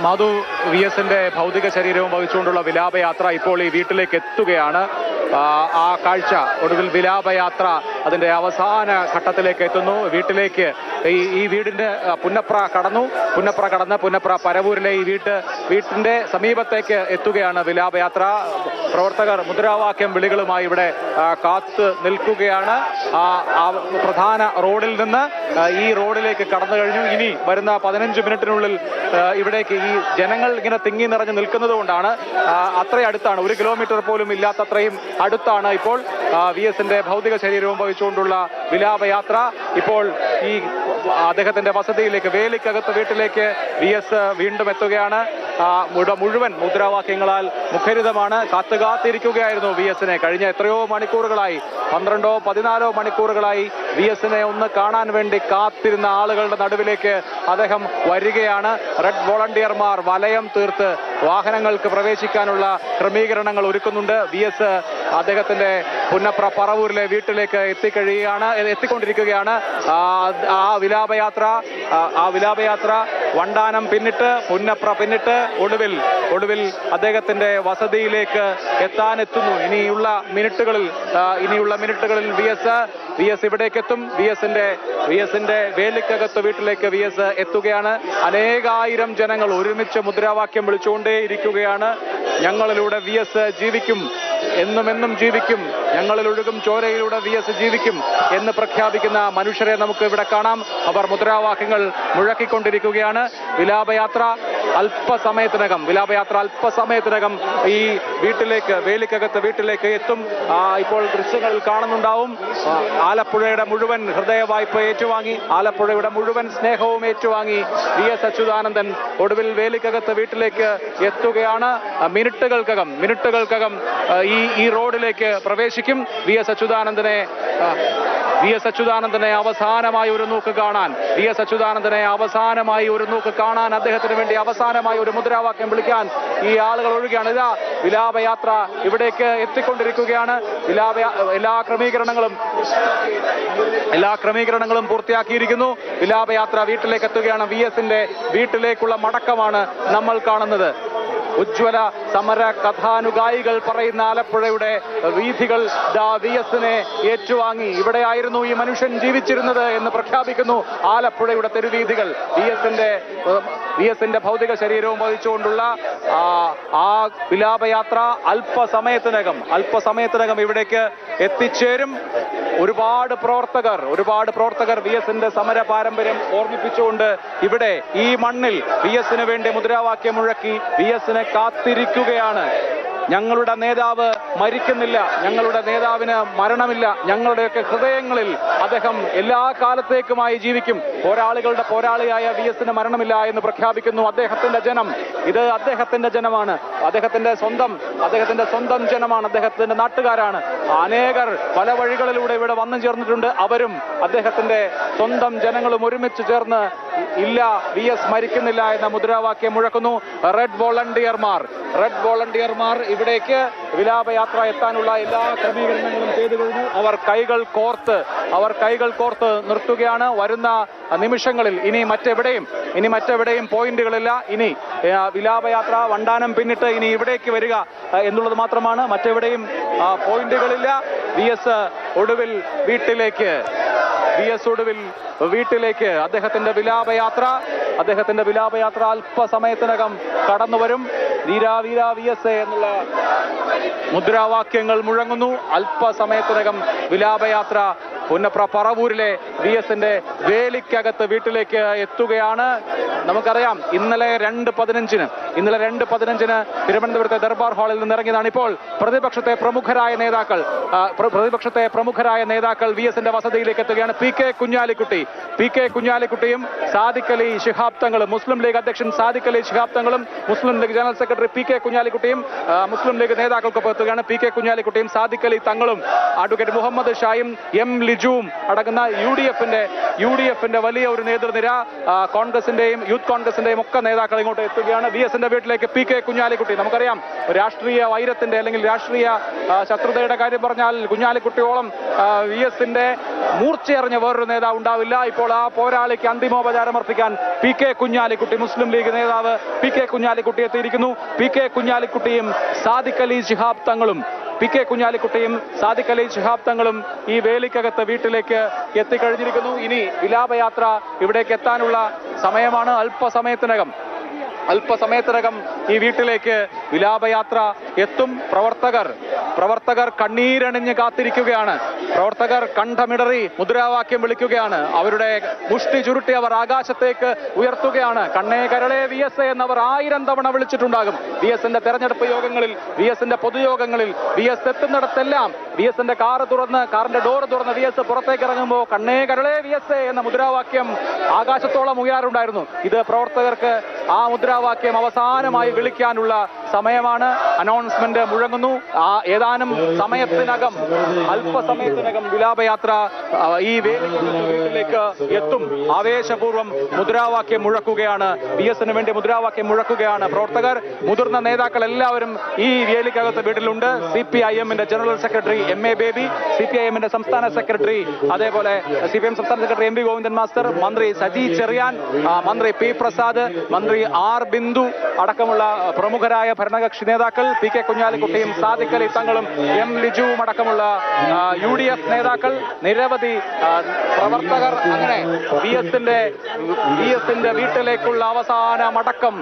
Madhu, V എസിന്റെ ഭൗതിക ശരീരവും വഹിച്ചുകൊണ്ടുള്ള വിലാപയാത്ര ഇപ്പോൾ ഈ വീട്ടിലേക്ക് എത്തുകയാണ്. ആ കാഴ്ച, ഒടുവിൽ വിലാപയാത്ര അതിന്റെ അവസാന ഘട്ടത്തിലേക്ക് എത്തുന്നു. വീട്ടിലേക്ക് ഈ വീടിന്റെ പുന്നപ്ര കടന്ന് പുന്നപ്ര പരവൂരിലെ ഈ വീട്ടിന്റെ സമീപത്തേക്ക് എത്തുകയാണ് വിലാപയാത്ര. പ്രവർത്തകർ മുദ്രാവാക്യം വിളികളുമായി ഇവിടെ കാത്തു നിൽക്കുകയാണ്. പ്രധാന റോഡിൽ നിന്ന് ഈ റോഡിലേക്ക് കടന്നു കഴിഞ്ഞു. ഇനി വരുന്ന 15 മിനിറ്റിനുള്ളിൽ ഇവിടേക്ക് ഈ ജനങ്ങൾ ഇങ്ങനെ തിങ്ങി നിറഞ്ഞു നിൽക്കുന്നത് കൊണ്ടാണ് അത്രയും അടുത്താണ്, 1 കിലോമീറ്റർ പോലും ഇല്ലാത്തത്രയും അടുത്താണ് ഇപ്പോൾ വി എസിന്റെ ഭൗതിക ശരീരവും വഹിച്ചുകൊണ്ടുള്ള വിലാപയാത്ര. ഇപ്പോൾ ഈ അദ്ദേഹത്തിന്റെ വസതിയിലേക്ക്, വേലിക്കകത്ത് വീട്ടിലേക്ക് വി എസ് വീണ്ടും എത്തുകയാണ്. മുഴുവൻ മുദ്രാവാക്യങ്ങളാൽ മുഖരിതമാണ്. കാത്തിരിക്കുകയായിരുന്നു വി എസിനെ. കഴിഞ്ഞ എത്രയോ മണിക്കൂറുകളായി, 12ഓ 14ഓ മണിക്കൂറുകളായി വി എസിനെ ഒന്ന് കാണാൻ വേണ്ടി കാത്തിരുന്ന ആളുകളുടെ നടുവിലേക്ക് അദ്ദേഹം വരികയാണ്. റെഡ് വോളണ്ടിയർമാർ വലയം തീർത്ത് വാഹനങ്ങൾക്ക് പ്രവേശിക്കാനുള്ള ക്രമീകരണങ്ങൾ ഒരുക്കുന്നുണ്ട്. വി എസ് അദ്ദേഹത്തിന്റെ പുന്നപ്ര പറവൂരിലെ വീട്ടിലേക്ക് എത്തിക്കൊണ്ടിരിക്കുകയാണ്. ആ വിലാപയാത്ര വണ്ടാനം പിന്നിട്ട്, പുന്നപ്ര പിന്നിട്ട് ഒടുവിൽ അദ്ദേഹത്തിന്റെ വസതിയിലേക്ക് എത്തുന്നു. ഇനിയുള്ള മിനിറ്റുകളിൽ വി എസ് ഇവിടേക്ക് എത്തും. വി എസിന്റെ വേലിക്കകത്ത് വീട്ടിലേക്ക് വി എസ് എത്തുകയാണ്. അനേകായിരം ജനങ്ങൾ ഒരുമിച്ച് മുദ്രാവാക്യം വിളിച്ചുകൊണ്ടേയിരിക്കുകയാണ്. ഞങ്ങളിലൂടെ വി എസ് ജീവിക്കും, എന്നും ജീവിക്കും, ഞങ്ങളിൽ ഒഴുകും ചോരയിലൂടെ വി എസ് ജീവിക്കും എന്ന് പ്രഖ്യാപിക്കുന്ന മനുഷ്യരെ നമുക്ക് ഇവിടെ കാണാം. അവർ മുദ്രാവാക്യങ്ങൾ മുഴക്കിക്കൊണ്ടിരിക്കുകയാണ്. വിലാപയാത്ര അല്പസമയത്തിനകം ഈ വേലിക്കകത്ത് വീട്ടിലേക്ക് എത്തും. ഇപ്പോൾ ദൃശ്യങ്ങളിൽ കാണുന്നുണ്ടാവും. ആലപ്പുഴയുടെ മുഴുവൻ ഹൃദയ വായ്പ ഏറ്റുവാങ്ങി, ആലപ്പുഴയുടെ മുഴുവൻ സ്നേഹവും ഏറ്റുവാങ്ങി വി എസ് അച്യുതാനന്ദൻ ഒടുവിൽ വേലിക്കകത്ത് വീട്ടിലേക്ക് എത്തുകയാണ്. മിനിറ്റുകൾക്കകം ഈ റോഡിലേക്ക് പ്രവേശിക്കും. വി എസ് അച്യുതാനന്ദനെ അവസാനമായി ഒരു നോക്ക് കാണാൻ, അദ്ദേഹത്തിന് വേണ്ടി അവസാനമായി ഒരു മുദ്രാവാക്യം വിളിക്കാൻ ഈ ആളുകൾ ഒഴുകുകയാണ്. ഇതാ വിലാപയാത്ര ഇവിടേക്ക് എത്തിക്കൊണ്ടിരിക്കുകയാണ്. എല്ലാ ക്രമീകരണങ്ങളും പൂർത്തിയാക്കിയിരിക്കുന്നു. വിലാപയാത്ര വീട്ടിലേക്ക് എത്തുകയാണ്. വി എസിന്റെ വീട്ടിലേക്കുള്ള മടക്കമാണ് നമ്മൾ കാണുന്നത്. ഉജ്ജ്വല സമര കഥാനുഗായികൾ പറയുന്ന ആലപ്പുഴയുടെ വീഥികൾ വി എസിനെ ഏറ്റുവാങ്ങി. ഇവിടെയായിരുന്നു ഈ മനുഷ്യൻ ജീവിച്ചിരുന്നത് എന്ന് പ്രഖ്യാപിക്കുന്നു ആലപ്പുഴയുടെ തെരുവീഥികൾ. വി എസിന്റെ ഭൗതിക ശരീരവും വഹിച്ചുകൊണ്ടുള്ള ആ വിലാപയാത്ര അല്പസമയത്തിനകം ഇവിടേക്ക് എത്തിച്ചേരും. ഒരുപാട് പ്രവർത്തകർ വി എസിന്റെ സമര പാരമ്പര്യം ഓർമ്മിപ്പിച്ചുകൊണ്ട് ഇവിടെ ഈ മണ്ണിൽ വി എസിന് വേണ്ടി മുദ്രാവാക്യം മുഴക്കി വി എസിനെ കാത്തിരിക്കുകയാണ്. ഞങ്ങളുടെ നേതാവ് മരിക്കുന്നില്ല, ഞങ്ങളുടെ നേതാവിന് മരണമില്ല, ഞങ്ങളുടെയൊക്കെ ഹൃദയങ്ങളിൽ അദ്ദേഹം എല്ലാ കാലത്തേക്കുമായി ജീവിക്കും. പോരാളികളുടെ പോരാളിയായ വി എസിന് മരണമില്ല എന്ന് പ്രഖ്യാപിക്കുന്നു അദ്ദേഹത്തിന്റെ ജനം. ഇത് അദ്ദേഹത്തിന്റെ ജനമാണ്, അദ്ദേഹത്തിന്റെ സ്വന്തം ജനമാണ്, അദ്ദേഹത്തിന്റെ നാട്ടുകാരാണ്. അനേകർ പല വഴികളിലൂടെ ഇവിടെ വന്നു ചേർന്നിട്ടുണ്ട്. അവരും അദ്ദേഹത്തിന്റെ സ്വന്തം ജനങ്ങളും ഒരുമിച്ച് ചേർന്ന് ഇല്ല, വി എസ് മരിക്കുന്നില്ല എന്ന മുദ്രാവാക്യം മുഴക്കുന്നു. റെഡ് വോളണ്ടിയർമാർ ഇവിടേക്ക് വിലാപയാത്ര എത്താനുള്ള എല്ലാ ക്രമീകരണങ്ങളും ചെയ്തു കഴിഞ്ഞു. അവർ കൈകൾ കോർത്ത് നിർത്തുകയാണ്. വരുന്ന നിമിഷങ്ങളിൽ ഇനി മറ്റെവിടെയും പോയിന്റുകളില്ല. ഇനി വിലാപയാത്ര വണ്ടാനം പിന്നിട്ട് ഇനി ഇവിടേക്ക് വരിക എന്നുള്ളത് മാത്രമാണ്. മറ്റെവിടെയും പോയിന്റുകളില്ല. വി എസ് ഒടുവിൽ വീട്ടിലേക്ക് അദ്ദേഹത്തിന്റെ വിലാപയാത്ര അല്പസമയത്തിനകം കടന്നുവരും. വീരാ വി എസ് എന്നുള്ള മുദ്രാവാക്യങ്ങൾ മുഴങ്ങുന്നു. അല്പസമയത്തിനകം വിലാപയാത്ര പുന്നപ്ര പറവൂരിലെ വി എസിന്റെ വേലിക്കകത്ത് വീട്ടിലേക്ക് എത്തുകയാണ്. നമുക്കറിയാം, ഇന്നലെ 2:15 തിരുവനന്തപുരത്തെ ദർബാർ ഹാളിൽ നിന്ന് ഇറങ്ങിയതാണ്. ഇപ്പോൾ പ്രതിപക്ഷത്തെ പ്രമുഖരായ നേതാക്കൾ വി എസിന്റെ വസതിയിലേക്ക് എത്തുകയാണ്. പി കെ കുഞ്ഞാലിക്കുട്ടിയും സാദിഖ് അലി ശിഹാബ് തങ്ങളും, മുസ്ലിം ലീഗ് അധ്യക്ഷൻ സാദിഖ് അലി ശിഹാബ് തങ്ങളും Muslim League general secretary P K കുഞ്ഞാലിക്കുട്ടിയും മുസ്ലിം ലീഗ് നേതാക്കൾക്കൊപ്പം എത്തുകയാണ്. പി കെ കുഞ്ഞാലിക്കുട്ടിയും സാദിഖ് അലി തങ്ങളും അഡ്വക്കേറ്റ് മുഹമ്മദ് ഷായും എം ലിജുവും അടങ്ങുന്ന UDF UDF-ന്റെ വലിയ ഒരു നേതൃനിര, കോൺഗ്രസിന്റെയും യൂത്ത് കോൺഗ്രസിന്റെയും ഒക്കെ നേതാക്കൾ ഇങ്ങോട്ട് എത്തുകയാണ്. VS-ന്റെ വീട്ടിലേക്ക് PK കുഞ്ഞാലിക്കുട്ടി. നമുക്കറിയാം, രാഷ്ട്രീയ വൈരത്തിന്റെ അല്ലെങ്കിൽ രാഷ്ട്രീയ ശത്രുതയുടെ കാര്യം പറഞ്ഞാൽ കുഞ്ഞാലിക്കുട്ടിയോളം VS-ന്റെ മൂർച്ചയറിഞ്ഞ വേറൊരു നേതാവ് ഉണ്ടാവില്ല. ഇപ്പോൾ ആ പോരാളിക്ക് അന്തിമോപചാരം അർപ്പിക്കാൻ PK കുഞ്ഞാലിക്കുട്ടി, മുസ്ലിം ലീഗ് നേതാവ് PK കുഞ്ഞാലിക്കുട്ടി എത്തിയിരിക്കുന്നു. PK കുഞ്ഞാലിക്കുട്ടിയും സാദിഖ് അലി ശിഹാബ് തങ്ങളും ഈ വേലിക്കകത്ത് വീട്ടിലേക്ക് എത്തിക്കഴിഞ്ഞിരിക്കുന്നു. ഇനി വിലാപയാത്ര ഇവിടേക്ക് എത്താനുള്ള സമയമാണ്. അല്പസമയത്തിനകം ഈ വീട്ടിലേക്ക് വിലാപയാത്ര എത്തും. പ്രവർത്തകർ കണ്ണീരണിഞ്ഞ് കാത്തിരിക്കുകയാണ്. പ്രവർത്തകർ കണ്ഠമിടറി മുദ്രാവാക്യം വിളിക്കുകയാണ്. അവരുടെ മുഷ്ടി ചുരുട്ടി അവർ ആകാശത്തേക്ക് ഉയർത്തുകയാണ്. കണ്ണേ കരളേ VS എന്നവർ 1000 തവണ വിളിച്ചിട്ടുണ്ടാകും. VS-ന്റെ തെരഞ്ഞെടുപ്പ് യോഗങ്ങളിൽ, VS-ന്റെ പൊതുയോഗങ്ങളിൽ, VS എത്തുന്നിടത്തെല്ലാം VS-ന്റെ കാറിന്റെ ഡോറ് തുറന്ന് VS പുറത്തേക്ക് ഇറങ്ങുമ്പോൾ കണ്ണേ കരളേ VS എന്ന മുദ്രാവാക്യം ആകാശത്തോളം ഉയരാറുണ്ടായിരുന്നു. ഇത് പ്രവർത്തകർക്ക് ആ മുദ്രാവാക്യം അവസാനമായി വിളിക്കാനുള്ള സമയമാണ്. അനൗൺസ്മെന്റ് മുഴങ്ങുന്നു. ഏതാനും അല്പസമയത്തിനകം വിലാപയാത്ര ഈ വീട്ടിലേക്ക് എത്തും. ആവേശപൂർവ്വം മുദ്രാവാക്യം മുഴക്കുകയാണ്. VS-ന് വേണ്ടി മുദ്രാവാക്യം മുഴക്കുകയാണ് പ്രവർത്തകർ. മുതിർന്ന നേതാക്കൾ എല്ലാവരും ഈ വേലിക്കകത്ത് വീട്ടിലുണ്ട്. CPIM-ന്റെ ജനറൽ സെക്രട്ടറി MA ബേബി, CPIM-ന്റെ സംസ്ഥാന സെക്രട്ടറി, അതേപോലെ CPIM സംസ്ഥാന സെക്രട്ടറി MV ഗോവിന്ദൻ മാസ്റ്റർ, മന്ത്രി സജി ചെറിയാൻ, മന്ത്രി P പ്രസാദ്, മന്ത്രി R ബിന്ദു അടക്കമുള്ള പ്രമുഖരായ ഭരണകക്ഷി നേതാക്കൾ, PK കുഞ്ഞാലിക്കുട്ടിയും സാദിഖ് അലി തങ്ങളും M ലിജുവും അടക്കമുള്ള UDF നേതാക്കൾ, നിരവധി പ്രവർത്തകർ. അങ്ങനെ VS-ന്റെ വീട്ടിലേക്കുള്ള അവസാന മടക്കം